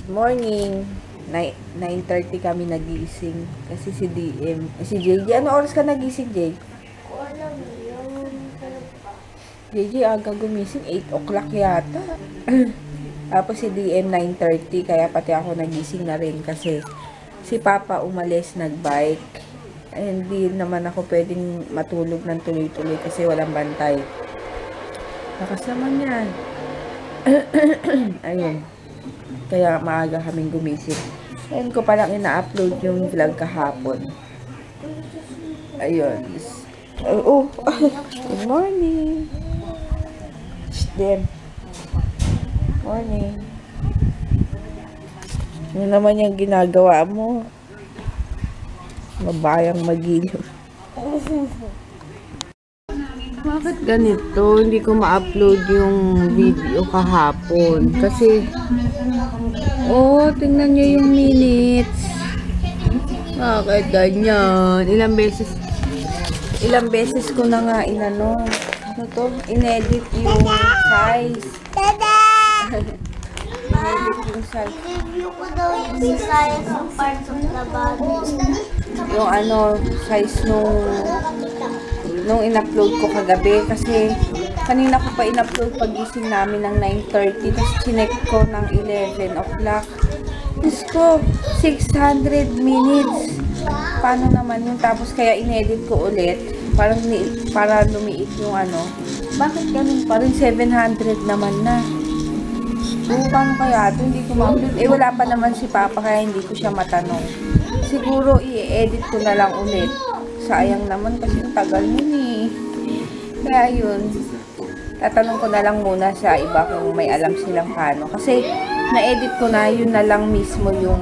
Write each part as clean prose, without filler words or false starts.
Morning. 9:30 kami nagising. Kasi si DM, si JJ. Ano oras ka nagising, Jay? Alam yun. JJ, aga gumising. 8 o'clock yata. Tapos si DM, 9:30. Kaya pati ako nagising na rin. Kasi si Papa umalis, nagbike. Hindi naman ako pwedeng matulog ng tuloy-tuloy kasi walang bantay. Lakas naman yan. Ayun. Kaya maaga kaming gumising. Ayun ko palang ina-upload yung vlog kahapon. Ayun. Good morning. Dem. Morning. Ano naman yung ginagawa mo? Mabayang magiliw. Bakit ganito? Hindi ko ma-upload yung video kahapon. Kasi, tingnan nyo yung minutes. Bakit ganyan? Ilang beses ko na nga inedit yung size. Inedit yung size. I-review ko daw yung science ng parts of the body. Yung size nung in-upload ko kagabi kasi kanina ko pa in-upload pagising namin ng 9:30 tapos chinek ko ng 11 o'clock. Diyos ko, 600 minutes. Paano naman yun? Tapos kaya inedit ko ulit para lumiit yung Bakit ganun pa rin? 700 naman na. Paano kaya ito? Hindi ko ma-upload. Wala pa naman si Papa kaya hindi ko siya matanong. Siguro i-edit ko na lang ulit. Sayang naman kasi ang tagal nun eh. Kaya yun, tatanong ko na lang muna sa iba kung may alam silang paano. Kasi na-edit ko na, yun na lang mismo yung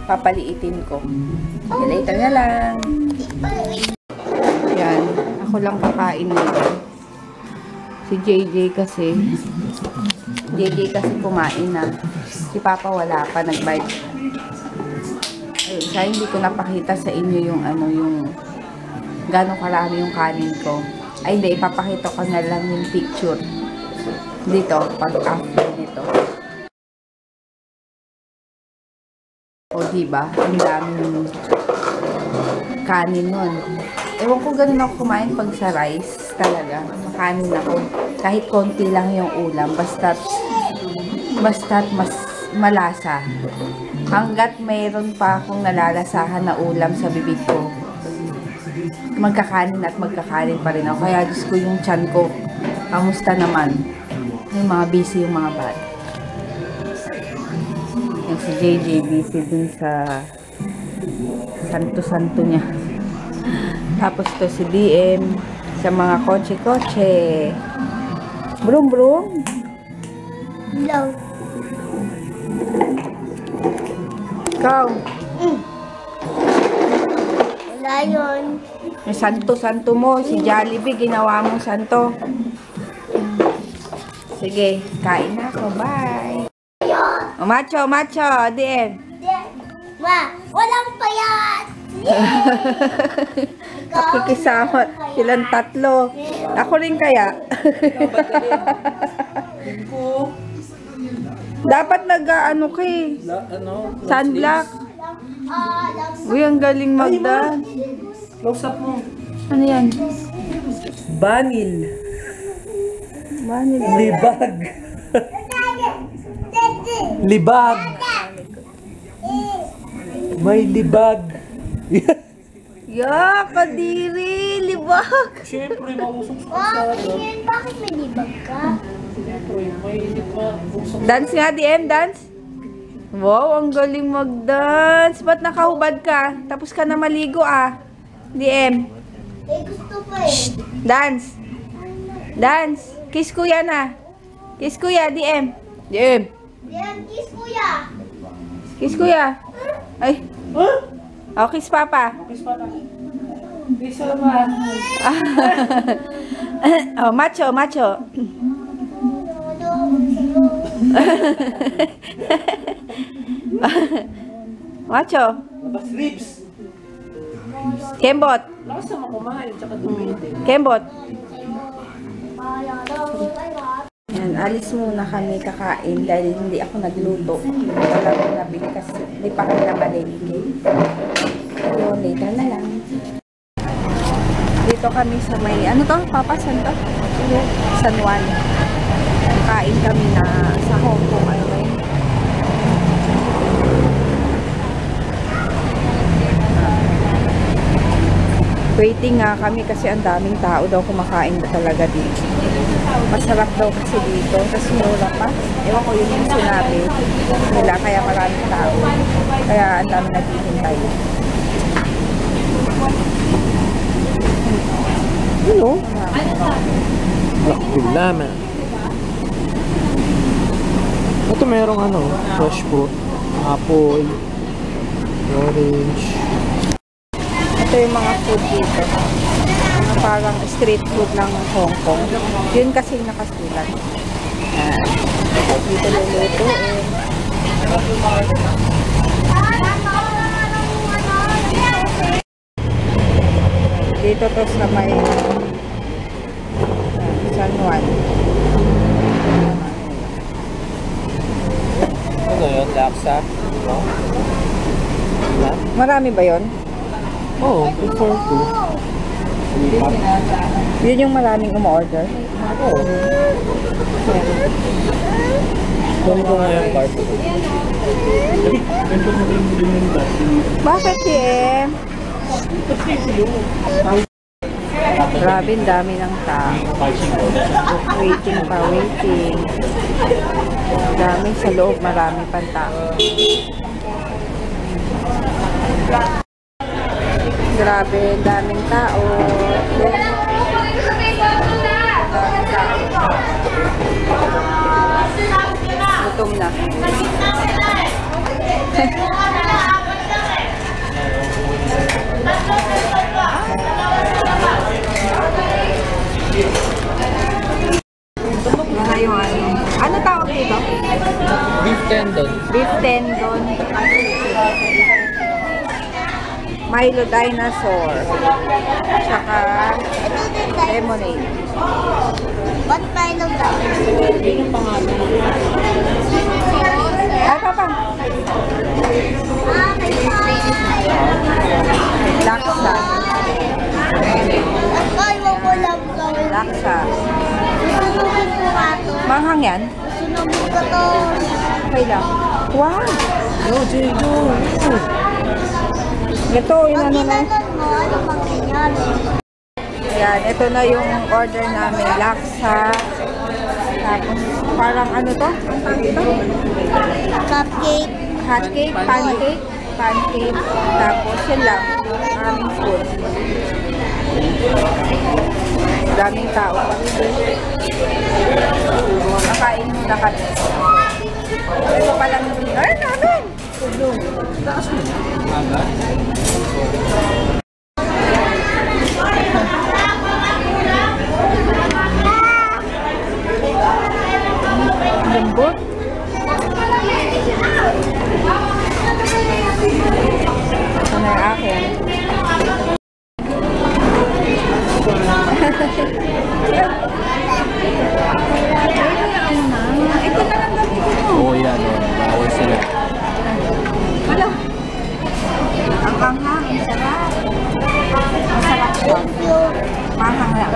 papaliitin ko. Later na lang. Yan, ako lang kakain nito. Si JJ kasi kumain na. Si Papa wala pa, nag-bite. Ayun, kaya hindi ko napakita sa inyo yung yung gano'ng karami yung kanin ko. Ay, hindi. Ipapakita ko na lang yung picture. Dito, pag after nito. O, diba? Ang daming kanin nun. Ewan ko ganun ako kumain pag sa rice. Talaga. Makanin ako. Kahit konti lang yung ulam. Basta't mas malasa. Hanggat mayroon pa akong nalalasahan na ulam sa bibig ko, magkakanin pa rin ako. Kaya Diyos ko yung tiyan ko. Kamusta naman? Yung mga busy yung mga bata. Yung si JJ busy dun sa santo-santo niya. Tapos to si DM sa mga kotse-kotse. Brum-brum. Hello. Ikaw. Wala yun. Yung santo-santo mo, si Jollibee, ginawa mong santo. Sige, kain na ako. Bye. Macho, DM. Ma, walang payat. Nakikisama silang tatlo. Ako rin kaya. Dapat nag-ano ka eh. Sunblock. Uy, ang galing magda. Close up mo. Ano yan? Banil. Libag. Libag. May libag. Kadiri, libag. Siyempre, mausok Oh, sa yun, bakit may libag ka? Siyempre, may mausok. Dance nga, DM, dance. Wow, ang galing mag-dance. Ba't nakahubad ka? Tapos ka na maligo DM. Gusto pa eh. Dance. Kiss kuya na. Kiss kuya, DM. Yan, kiss kuya. Kiss kuya. Ay. Oh, kiss Papa. Kiss pa na. Kiss naman. Oh, macho. Macho. Labas ribs. Kembot. Lakas naman kumain, tsaka dumidi. Kembot. Kaya daw, Yan, alis muna kami kakain dahil hindi ako nagluto. Wala ko nabili kasi hindi pa kami namalengke. So, later na lang. Dito kami sa may, ano to? Papa, saan to? San Juan. Kain kami na sa Hong Kong. Ano ba yun? Waiting nga kami kasi ang daming tao daw kumakain ba talaga dito. Masarap daw kasi dito. Tapos mura pa. Ewan ko yun yung sinabi nila kaya maraming tao. Kaya ang dami naghihintay. Hello? Lakbil naman. Ito merong ano, fresh fruit, apple, orange. Ito yung mga food dito. Mga parang street food ng Hong Kong. Yun kasi yung nakasulat. Dito luluto eh. Dito to sa may San Juan. Ano yun? Laksa? No? Marami ba yon? Oo, prefer to. Yun yung maraming umorder. Oo. Doon ko nga yung card. Bakit eh? Grabe, ang dami ng tao. Waiting pa, waiting. Dami sa loob, marami pang tao. Grabe, daming tao. Gutom na. Mga yung ano. Ano tawag dito? Beef tendon. Beef tendon. Milo dinosaur. Tsaka lemonade. Ba't tayo ng Yun yung pangalan. Ay, papa. Laksa. Ay, wag mo lang gawin. Laksa. Sunugin ko nga to. Manghang yan? Sunugin ko to. Okay lang. Wow! Yo, Diego. Ito, yung Pag ano na. ginanon mo, ano mangyayari? Yan, ito na yung order namin. Laksa. Tapos, parang ano to? Ang tawag ito? Cupcake. Hot cake, pancake. Pancake. Tapos, yun lang. Aming food. Daming tao pa rin. Nakain muna kami. Ito pa lang. Ay, namin! Tulong. Lembut. Ano yung akin? Ito na lang gamitin mo. Oo, yan. Bawal sila. Wala. Ang hanghang, ang sarap. Masarap siya. Manghang lang.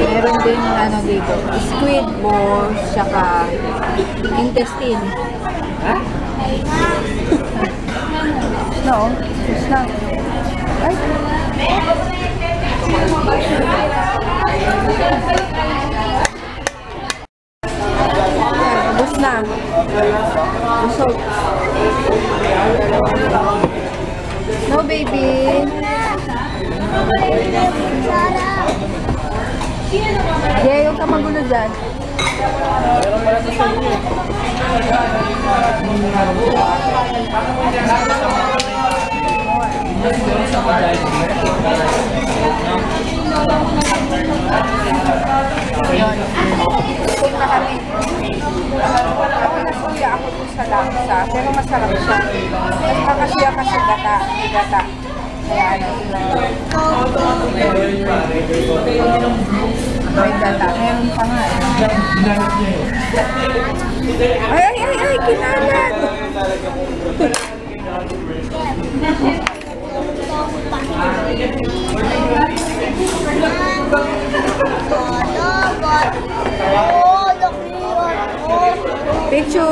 Meron din ano dito, squid balls, tsaka intestine. Ha? No, just lang. Ay. Ubus na. Busog. No, baby. Yeah, yung ka magulo dyan. Meron pala sa inyo. Meron sa Yun. Kung na kami. Ako nasuya ako dun sa laksa, pero masarap siya. Mas makasiya ka sa gata. Gata. Kaya ano. May gata. Meron pa nga eh. Ay, kinalat! Picture!